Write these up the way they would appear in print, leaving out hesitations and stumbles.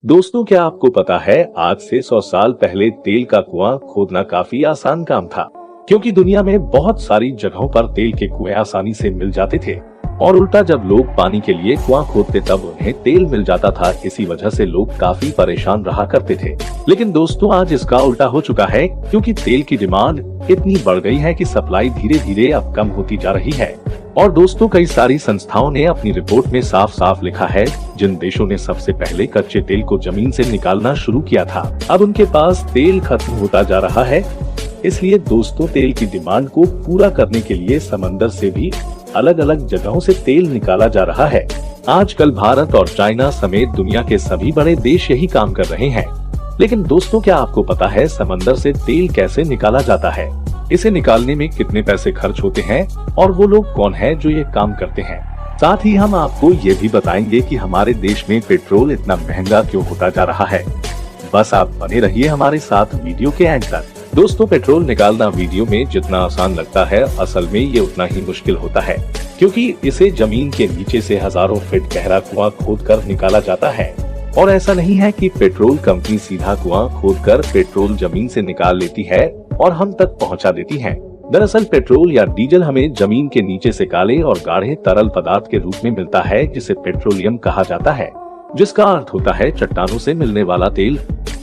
दोस्तों, क्या आपको पता है आज से 100 साल पहले तेल का कुआं खोदना काफी आसान काम था, क्योंकि दुनिया में बहुत सारी जगहों पर तेल के कुएं आसानी से मिल जाते थे। और उल्टा, जब लोग पानी के लिए कुआं खोदते तब उन्हें तेल मिल जाता था। इसी वजह से लोग काफी परेशान रहा करते थे। लेकिन दोस्तों, आज इसका उल्टा हो चुका है, क्योंकि तेल की डिमांड इतनी बढ़ गई है कि सप्लाई धीरे धीरे अब कम होती जा रही है। और दोस्तों, कई सारी संस्थाओं ने अपनी रिपोर्ट में साफ साफ लिखा है, जिन देशों ने सबसे पहले कच्चे तेल को जमीन से निकालना शुरू किया था, अब उनके पास तेल खत्म होता जा रहा है। इसलिए दोस्तों, तेल की डिमांड को पूरा करने के लिए समंदर से भी अलग अलग जगहों से तेल निकाला जा रहा है। आजकल भारत और चाइना समेत दुनिया के सभी बड़े देश यही काम कर रहे हैं। लेकिन दोस्तों, क्या आपको पता है समंदर से तेल कैसे निकाला जाता है? इसे निकालने में कितने पैसे खर्च होते हैं और वो लोग कौन हैं जो ये काम करते हैं? साथ ही हम आपको ये भी बताएंगे कि हमारे देश में पेट्रोल इतना महंगा क्यों होता जा रहा है। बस आप बने रहिए हमारे साथ वीडियो के एंड तक। दोस्तों, पेट्रोल निकालना वीडियो में जितना आसान लगता है, असल में ये उतना ही मुश्किल होता है, क्योंकि इसे जमीन के नीचे से हजारों फीट गहरा कुआं खोदकर निकाला जाता है। और ऐसा नहीं है कि पेट्रोल कंपनी सीधा कुआं खोदकर पेट्रोल जमीन से निकाल लेती है और हम तक पहुंचा देती है। दरअसल पेट्रोल या डीजल हमें जमीन के नीचे से काले और गाढ़े तरल पदार्थ के रूप में मिलता है, जिसे पेट्रोलियम कहा जाता है, जिसका अर्थ होता है चट्टानों से मिलने वाला तेल।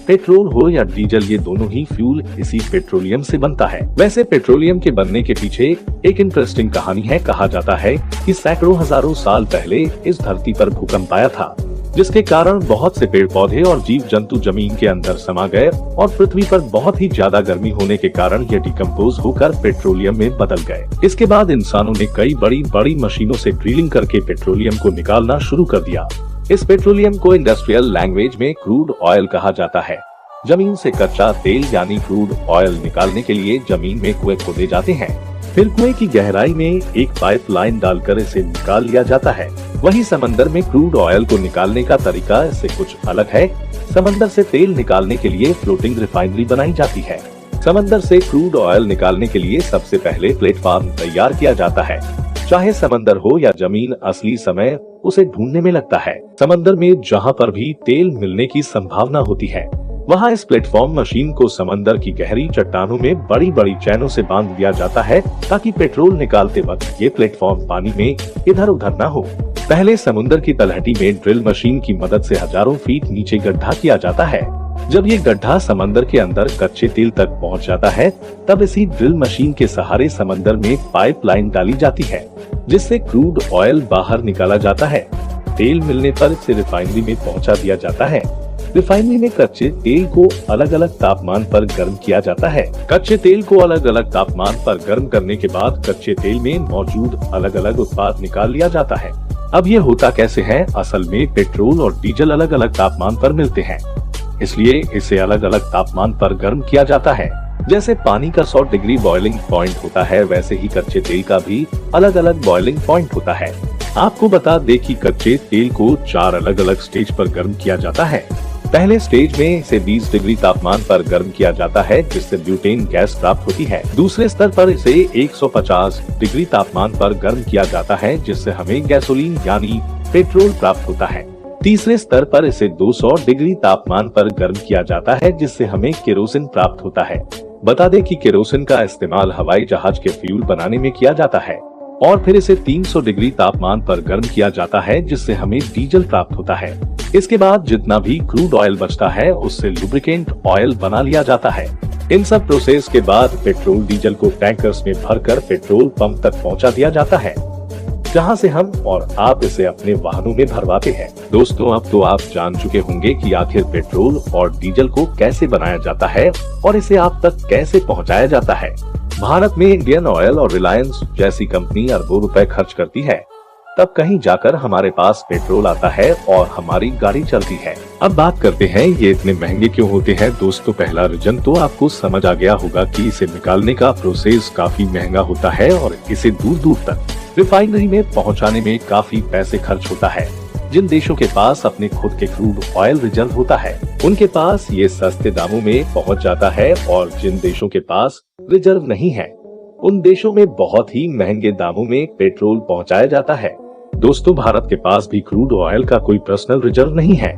पेट्रोल हो या डीजल, ये दोनों ही फ्यूल इसी पेट्रोलियम से बनता है। वैसे पेट्रोलियम के बनने के पीछे एक इंटरेस्टिंग कहानी है। कहा जाता है कि सैकड़ों हजारों साल पहले इस धरती पर भूकंप आया था, जिसके कारण बहुत से पेड़ पौधे और जीव जंतु जमीन के अंदर समा गए और पृथ्वी पर बहुत ही ज्यादा गर्मी होने के कारण ये डिकम्पोज होकर पेट्रोलियम में बदल गए। इसके बाद इंसानों ने कई बड़ी बड़ी मशीनों से ड्रिलिंग करके पेट्रोलियम को निकालना शुरू कर दिया। इस पेट्रोलियम को इंडस्ट्रियल लैंग्वेज में क्रूड ऑयल कहा जाता है। जमीन से कच्चा तेल यानी क्रूड ऑयल निकालने के लिए जमीन में कुएं खोदे जाते हैं। फिर कुएं की गहराई में एक पाइपलाइन डालकर इसे निकाल लिया जाता है। वहीं समंदर में क्रूड ऑयल को निकालने का तरीका इससे कुछ अलग है। समंदर से तेल निकालने के लिए फ्लोटिंग रिफाइनरी बनाई जाती है। समंदर से क्रूड ऑयल निकालने के लिए सबसे पहले प्लेटफॉर्म तैयार किया जाता है। चाहे समंदर हो या जमीन, असली समय उसे ढूंढने में लगता है। समंदर में जहाँ पर भी तेल मिलने की संभावना होती है, वहाँ इस प्लेटफॉर्म मशीन को समंदर की गहरी चट्टानों में बड़ी बड़ी चैनों से बांध दिया जाता है, ताकि पेट्रोल निकालते वक्त ये प्लेटफॉर्म पानी में इधर उधर न हो। पहले समुद्र की तलहटी में ड्रिल मशीन की मदद से हजारों फीट नीचे गड्ढा किया जाता है। जब ये गड्ढा समंदर के अंदर कच्चे तेल तक पहुंच जाता है, तब इसी ड्रिल मशीन के सहारे समंदर में पाइपलाइन डाली जाती है, जिससे क्रूड ऑयल बाहर निकाला जाता है। तेल मिलने पर इसे रिफाइनरी में पहुंचा दिया जाता है। रिफाइनरी में कच्चे तेल को अलग अलग तापमान पर गर्म किया जाता है। कच्चे तेल को अलग अलग तापमान पर गर्म करने के बाद कच्चे तेल में मौजूद अलग अलग उत्पाद निकाल लिया जाता है। अब ये होता कैसे है? असल में पेट्रोल और डीजल अलग अलग तापमान पर मिलते हैं, इसलिए इसे अलग अलग तापमान पर गर्म किया जाता है। जैसे पानी का 100 डिग्री बॉइलिंग पॉइंट होता है, वैसे ही कच्चे तेल का भी अलग अलग बॉइलिंग पॉइंट होता है। आपको बता दें कि कच्चे तेल को 4 अलग अलग स्टेज पर गर्म किया जाता है। पहले स्टेज में इसे 20 डिग्री तापमान पर गर्म किया जाता है, जिससे ब्यूटेन गैस प्राप्त होती है। दूसरे स्तर पर इसे 150 डिग्री तापमान पर गर्म किया जाता है, जिससे हमें गैसोलीन यानी पेट्रोल प्राप्त होता है। तीसरे स्तर पर इसे 200 डिग्री तापमान पर गर्म किया जाता है, जिससे हमें केरोसिन प्राप्त होता है। बता दें कि केरोसिन का इस्तेमाल हवाई जहाज के फ्यूल बनाने में किया जाता है। और फिर इसे 300 डिग्री तापमान पर गर्म किया जाता है, जिससे हमें डीजल प्राप्त होता है। इसके बाद जितना भी क्रूड ऑयल बचता है, उससे लुब्रिकेंट ऑयल बना लिया जाता है। इन सब प्रोसेस के बाद पेट्रोल डीजल को टैंकर्स में भरकर पेट्रोल पंप तक पहुंचा दिया जाता है, जहां से हम और आप इसे अपने वाहनों में भरवाते हैं। दोस्तों, अब तो आप जान चुके होंगे कि आखिर पेट्रोल और डीजल को कैसे बनाया जाता है और इसे आप तक कैसे पहुंचाया जाता है। भारत में इंडियन ऑयल और रिलायंस जैसी कंपनी अरबों रुपए खर्च करती है, तब कहीं जाकर हमारे पास पेट्रोल आता है और हमारी गाड़ी चलती है। अब बात करते हैं ये इतने महंगे क्यों होते हैं। दोस्तों, पहला रीजन तो आपको समझ आ गया होगा कि इसे निकालने का प्रोसेस काफी महंगा होता है और इसे दूर दूर तक रिफाइनरी में पहुंचाने में काफी पैसे खर्च होता है। जिन देशों के पास अपने खुद के क्रूड ऑयल रिजर्व होता है, उनके पास ये सस्ते दामों में पहुंच जाता है, और जिन देशों के पास रिजर्व नहीं है, उन देशों में बहुत ही महंगे दामों में पेट्रोल पहुंचाया जाता है। दोस्तों, भारत के पास भी क्रूड ऑयल का कोई पर्सनल रिजर्व नहीं है।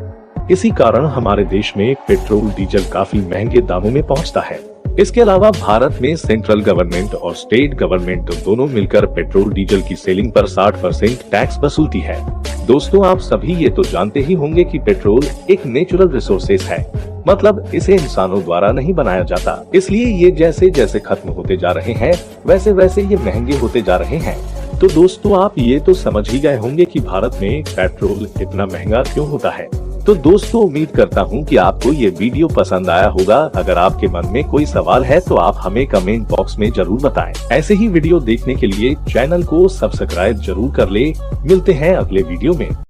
इसी कारण हमारे देश में पेट्रोल डीजल काफी महंगे दामों में पहुंचता है। इसके अलावा भारत में सेंट्रल गवर्नमेंट और स्टेट गवर्नमेंट दोनों मिलकर पेट्रोल डीजल की सेलिंग पर 60% टैक्स वसूलती है। दोस्तों, आप सभी ये तो जानते ही होंगे कि पेट्रोल एक नेचुरल रिसोर्सेज है, मतलब इसे इंसानों द्वारा नहीं बनाया जाता, इसलिए ये जैसे जैसे खत्म होते जा रहे हैं वैसे वैसे ये महंगे होते जा रहे हैं। तो दोस्तों, आप ये तो समझ ही गए होंगे कि भारत में पेट्रोल इतना महंगा क्यों होता है। तो दोस्तों, उम्मीद करता हूँ कि आपको ये वीडियो पसंद आया होगा। अगर आपके मन में कोई सवाल है तो आप हमें कमेंट बॉक्स में जरूर बताएं। ऐसे ही वीडियो देखने के लिए चैनल को सब्सक्राइब जरूर कर ले। मिलते हैं अगले वीडियो में।